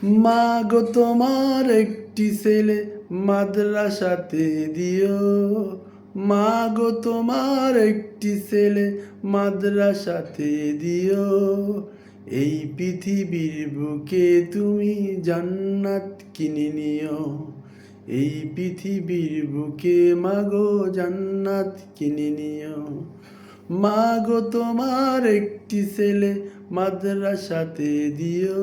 মা গো তোমার একটি ছেলে মাদ্রাসাতে দিও। মা গো তোমার একটি ছেলে মাদ্রাসাতে দিও। এই পৃথিবীর বুকে তুমি জান্নাত কিনে নিও। এই পৃথিবীর বুকে মাগো জান্নাত কিনে নিও। মা গো তোমার একটি ছেলে মাদ্রাসাতে দিও।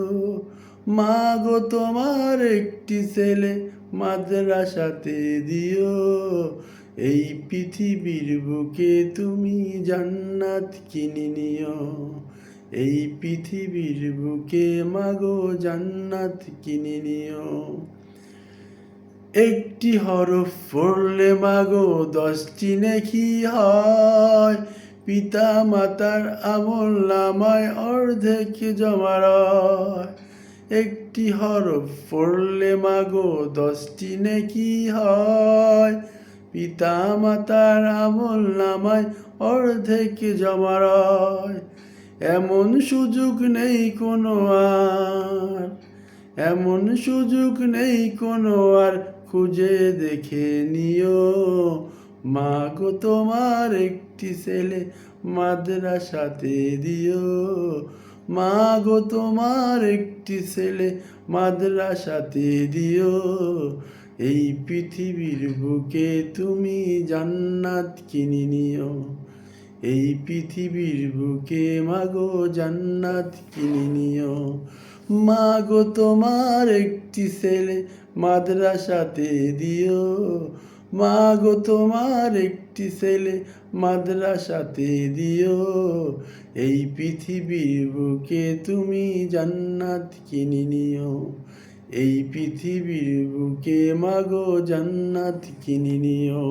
মা গো তোমার একটি ছেলে মাদ্রাসাতে দিও। এই পৃথিবীর বুকে তুমি জান্নাত কিনে নিও। এই পৃথিবীর বুকে মাগো জান্নাত কিনে নিও। একটি হরফ পড়লে মাগো 10টি নেকি হয়। পিতা মাতার আমলনামায় অর্ধেক জমা রয়। একটি হরফ পড়লে মাগো 10টি নেকি হয়। পিতা মাতার আমলনামায় অর্ধেক জমা রয়। এমন সুযোগ নেই কোনো আর, এমন সুযোগ নেই কোনো আর, খুঁজে দেখে নিও। মা গো তোমার একটি ছেলে মাদ্রাসাতে দিও। মা গো তোমার একটি ছেলে মাদ্রাসাতে দিও। এই পৃথিবীর বুকে তুমি জান্নাত কিনে নিও। এই পৃথিবীর বুকে মাগো জান্নাত কিনে নিও। মা গো তোমার একটি ছেলে মাদ্রাসাতে দিও। মা গো তোমার একটি ছেলে মাদ্রাসাতে দিও। এই পৃথিবীর বুকে তুমি জান্নাত কিনে নিও। এই পৃথিবীর বুকে মাগো জান্নাত কিনে নিও।